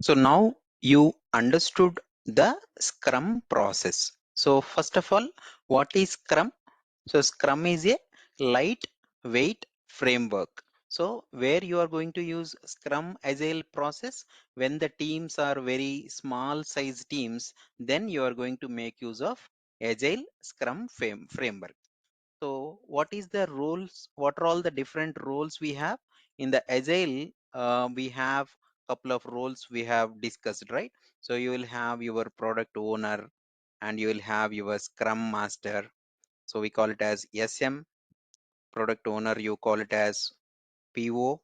So now you understood the Scrum process. So first of all, what is Scrum? So Scrum is a lightweight framework. So where you are going to use Scrum Agile process when the teams are very small size teams, then you are going to make use of Agile Scrum framework. So what is the roles? What are all the different roles we have in the Agile? We have couple of roles we have discussed, right? So you will have your product owner and you will have your Scrum Master. So we call it as SM. Product owner, you call it as PO,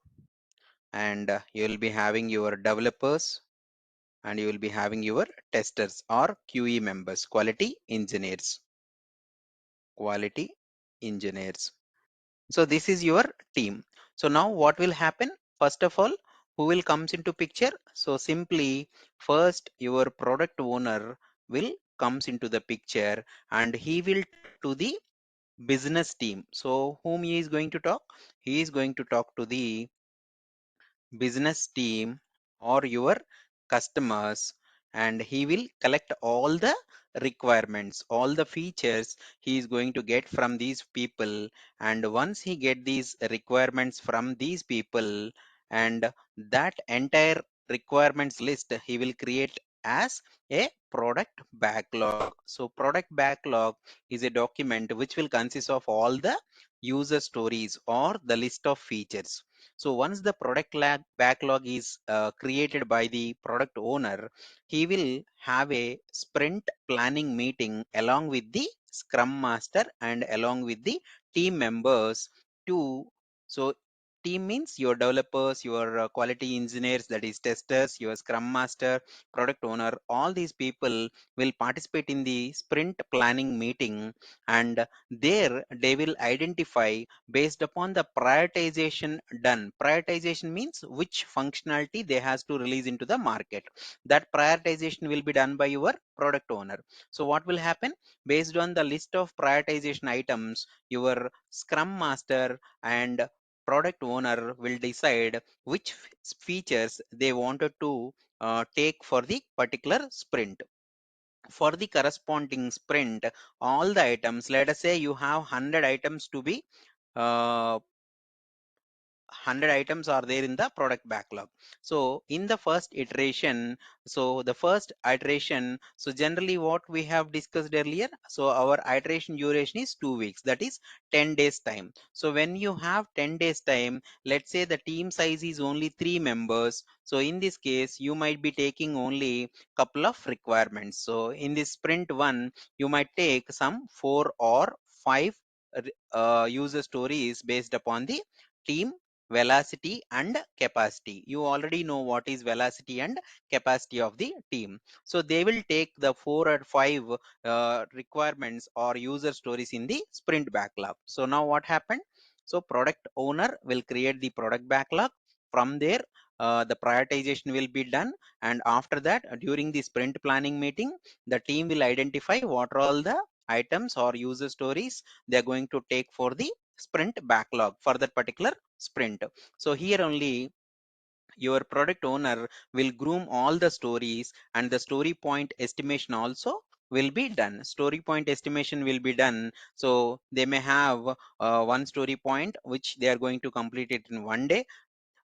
and you will be having your developers and you will be having your testers or QE members, quality engineers. Quality engineers. So this is your team. So now what will happen? First of all, who will comes into picture? So simply first your product owner will comes into the picture and he will talk to the business team. So whom he is going to talk? He is going to talk to the business team or your customers, and he will collect all the requirements, all the features he is going to get from these people. And once he get these requirements from these people, and that entire requirements list he will create as a product backlog. So product backlog is a document which will consist of all the user stories or the list of features. So once the product backlog is created by the product owner, he will have a sprint planning meeting along with the Scrum Master and along with the team members to, so team means your developers, your quality engineers, that is testers, your Scrum Master, product owner, all these people will participate in the sprint planning meeting, and there they will identify based upon the prioritization done. Prioritization means which functionality they has to release into the market. That prioritization will be done by your product owner. So what will happen? Based on the list of prioritization items, your Scrum Master and product owner will decide which features they wanted to take for the particular sprint. For the corresponding sprint, all the items, let us say you have 100 items to be 100 items are there in the product backlog. So in the first iteration, so generally what we have discussed earlier, so our iteration duration is 2 weeks, that is 10 days time. So when you have 10 days time, let's say the team size is only 3 members, so in this case you might be taking only couple of requirements. So in this sprint one, you might take some 4 or 5 user stories based upon the team velocity and capacity. You already know what is velocity and capacity of the team. So they will take the 4 or 5 requirements or user stories in the sprint backlog. So now what happened? So product owner will create the product backlog. From there, the prioritization will be done, and after that, during the sprint planning meeting, the team will identify what are all the items or user stories they are going to take for the sprint backlog for that particular sprint. So here only your product owner will groom all the stories, and the story point estimation also will be done. Story point estimation will be done. So they may have one story point which they are going to complete it in 1 day,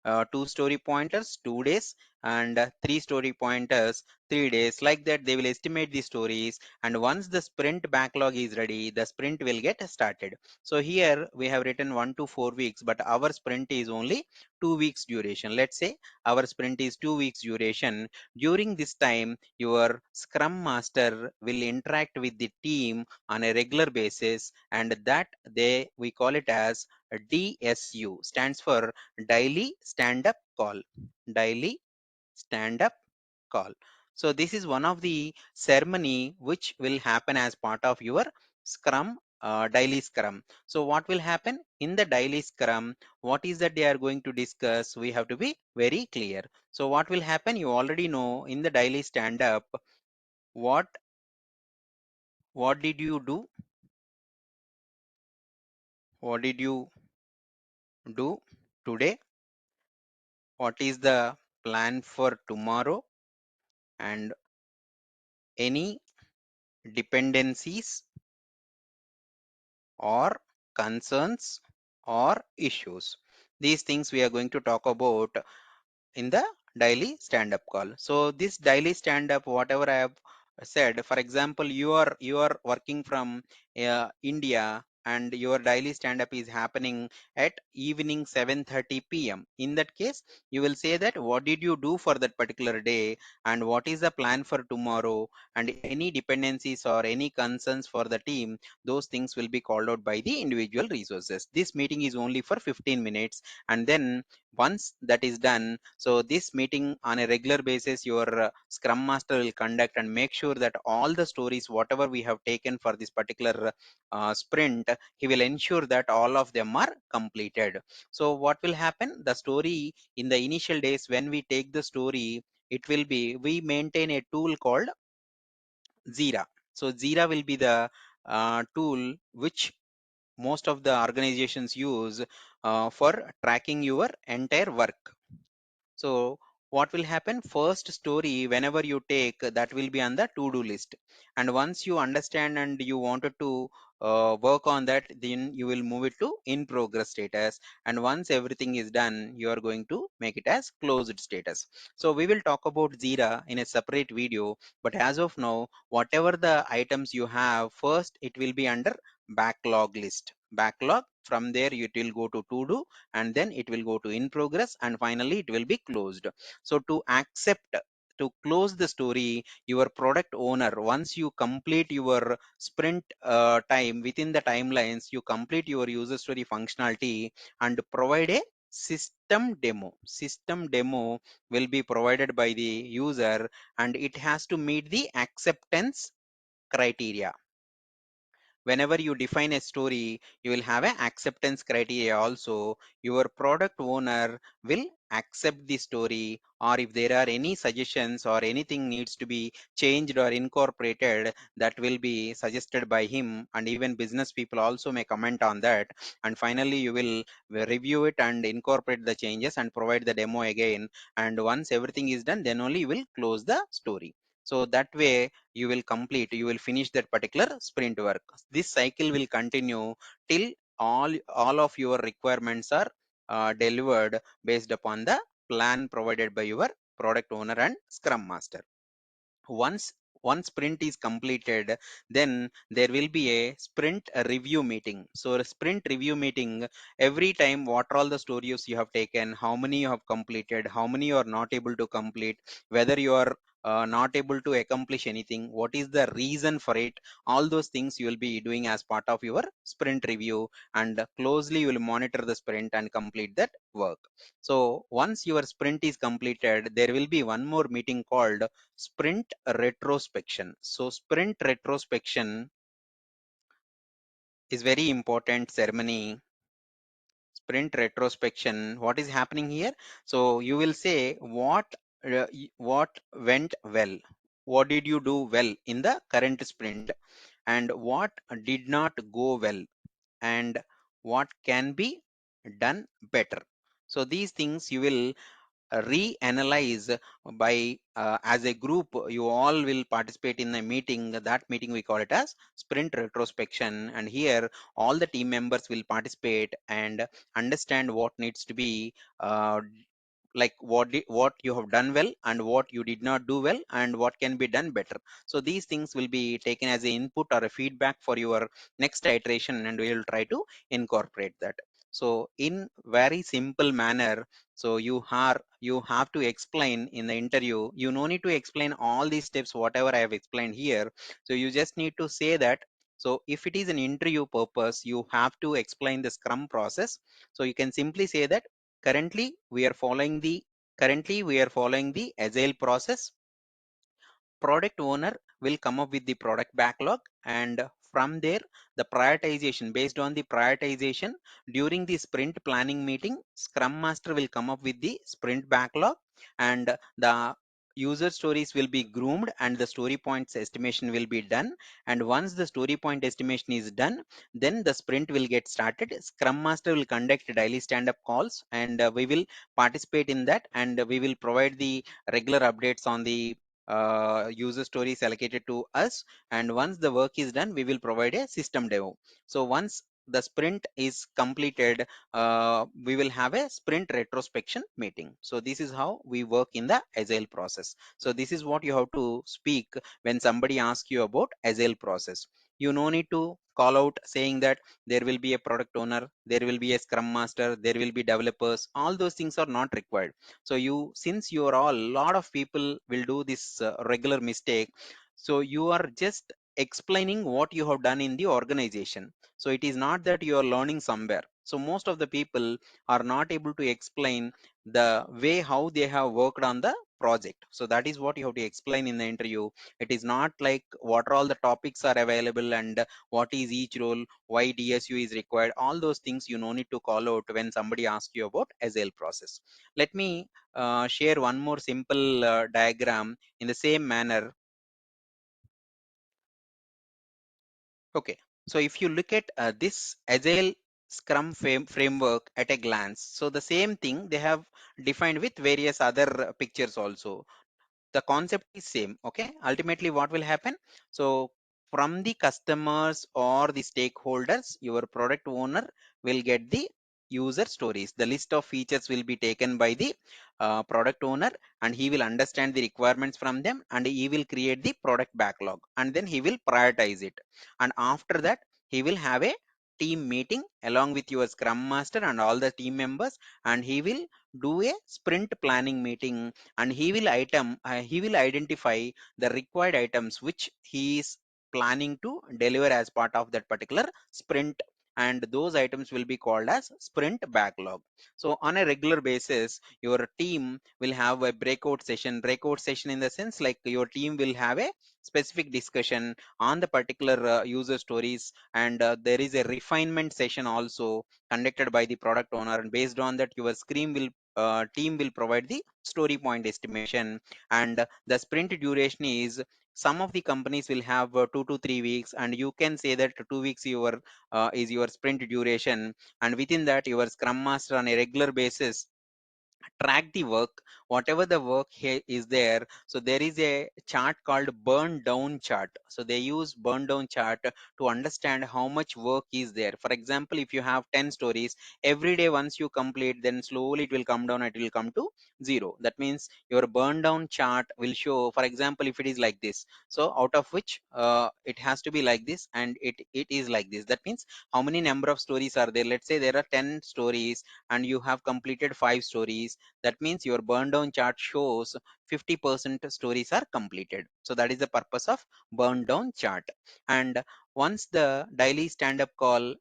2 story pointers 2 days, and 3 story pointers 3 days. Like that they will estimate the stories, and once the sprint backlog is ready, the sprint will get started. So here we have written 1 to 4 weeks, but our sprint is only 2 weeks duration. Let's say our sprint is 2 weeks duration. During this time, your Scrum Master will interact with the team on a regular basis, and that we call it as DSU, stands for daily stand up call. Daily stand up call. So this is one of the ceremony which will happen as part of your scrum, daily scrum. So what will happen in the daily scrum? What is that they are going to discuss? We have to be very clear. So what will happen? You already know in the daily stand up, what what did you do? What did you do today? What is the plan for tomorrow? and any dependencies or concerns or issues. These things we are going to talk about in the daily stand-up call. So this daily stand-up, whatever I have said, for example, you are working from India, and your daily stand-up is happening at evening 7:30 p.m. In that case, you will say that what did you do for that particular day, and what is the plan for tomorrow, and any dependencies or any concerns for the team. Those things will be called out by the individual resources. This meeting is only for 15 minutes, and then once that is done, so this meeting on a regular basis, your scrum master will conduct and make sure that all the stories whatever we have taken for this particular sprint, he will ensure that all of them are completed. So what will happen, the story in the initial days when we take the story, it will be, we maintain a tool called Zira. So Zira will be the tool which most of the organizations use for tracking your entire work. So what will happen, first story whenever you take, that will be on the to-do list, and once you understand and you wanted to work on that, then you will move it to in progress status, and once everything is done, you are going to make it as closed status. So we will talk about Jira in a separate video, but as of now, whatever the items you have, first it will be under backlog list. Backlog, from there it will go to do, and then it will go to in progress, and finally it will be closed. So to accept, to close the story, your product owner, once you complete your sprint time within the timelines, you complete your user story functionality and provide a system demo will be provided by the user, and it has to meet the acceptance criteria. Whenever you define a story, you will have an acceptance criteria also. Your product owner will accept the story, or if there are any suggestions or anything needs to be changed or incorporated, that will be suggested by him, and even business people also may comment on that, and finally you will review it and incorporate the changes and provide the demo again, and once everything is done, then only you will close the story. So that way you will complete, you will finish that particular sprint work. This cycle will continue till all of your requirements are delivered based upon the plan provided by your product owner and scrum master. Once one sprint is completed, then there will be a sprint review meeting. So a sprint review meeting, every time what are all the stories you have taken, how many you have completed, how many you are not able to complete, whether you are not able to accomplish anything, what is the reason for it, all those things you will be doing as part of your sprint review, and closely you will monitor the sprint and complete that work. So once your sprint is completed, there will be one more meeting called sprint retrospection. So sprint retrospection is very important ceremony. Sprint retrospection, what is happening here? So you will say what went well, what did you do well in the current sprint, and what did not go well, and what can be done better. So these things you will reanalyze by as a group. You all will participate in a meeting. That meeting we call it as sprint retrospection, and here all the team members will participate and understand what needs to be like what you have done well and what you did not do well and what can be done better. So these things will be taken as a input or a feedback for your next iteration, and we will try to incorporate that. So in very simple manner, so you have to explain in the interview. You no need to explain all these steps whatever I have explained here. So you just need to say that. So if it is an interview purpose, you have to explain the scrum process. So you can simply say that currently we are following the agile process. Product owner will come up with the product backlog, and from there the prioritization, based on the prioritization during the sprint planning meeting, scrum master will come up with the sprint backlog, and the user stories will be groomed and the story points estimation will be done. And once the story point estimation is done, then the sprint will get started. Scrum master will conduct daily stand up calls, and we will participate in that, and we will provide the regular updates on the user stories allocated to us, and once the work is done, we will provide a system demo. So once the sprint is completed, we will have a sprint retrospection meeting. So this is how we work in the agile process. So this is what you have to speak when somebody asks you about agile process. You no need to call out saying that there will be a product owner, there will be a scrum master, there will be developers. All those things are not required. So you, since you are all, lot of people will do this regular mistake. So you are just explaining what you have done in the organization. So it is not that you are learning somewhere. So most of the people are not able to explain the way how they have worked on the project. So that is what you have to explain in the interview. It is not like what are all the topics are available and what is each role, why DSU is required. All those things you no need to call out when somebody asks you about agile process. Let me share one more simple diagram in the same manner. Okay, so if you look at this agile scrum framework at a glance, so the same thing they have defined with various other pictures also. The concept is same. Okay, ultimately what will happen? So from the customers or the stakeholders, your product owner will get the user stories. The list of features will be taken by the product owner, and he will understand the requirements from them, and he will create the product backlog, and then he will prioritize it. And after that, he will have a team meeting along with your scrum master and all the team members, and he will do a sprint planning meeting, and he will identify the required items which he is planning to deliver as part of that particular sprint, and those items will be called as sprint backlog. So on a regular basis, your team will have a breakout session in the sense like your team will have a specific discussion on the particular user stories, and there is a refinement session also conducted by the product owner, and based on that your screen will team will provide the story point estimation. And the sprint duration is, some of the companies will have 2 to 3 weeks, and you can say that 2 weeks your is your sprint duration, and within that your scrum master on a regular basis track the work, whatever the work here is there. So there is a chart called burn down chart. So they use burn down chart to understand how much work is there. For example, if you have 10 stories, every day once you complete, then slowly it will come down, it will come to zero. That means your burn down chart will show, for example, if it is like this, so out of which it has to be like this, and it is like this. That means how many number of stories are there. Let's say there are 10 stories and you have completed 5 stories. That means your burn down chart shows 50% stories are completed. So that is the purpose of burn down chart. And once the daily stand up call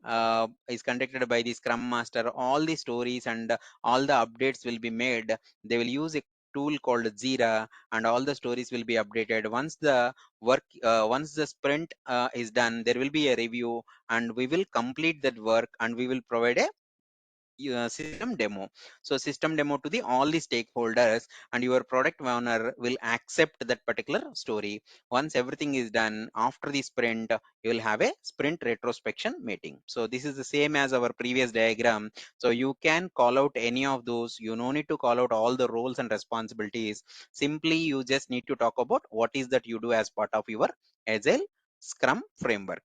is conducted by the scrum master, all the stories and all the updates will be made. They will use a tool called Jira, and all the stories will be updated. Once the sprint is done, there will be a review, and we will complete that work, and we will provide a system demo. So system demo to the all the stakeholders, and your product owner will accept that particular story. Once everything is done, after the sprint, you will have a sprint retrospection meeting. So this is the same as our previous diagram. So you can call out any of those. You no need to call out all the roles and responsibilities. Simply you just need to talk about what is that you do as part of your agile scrum framework.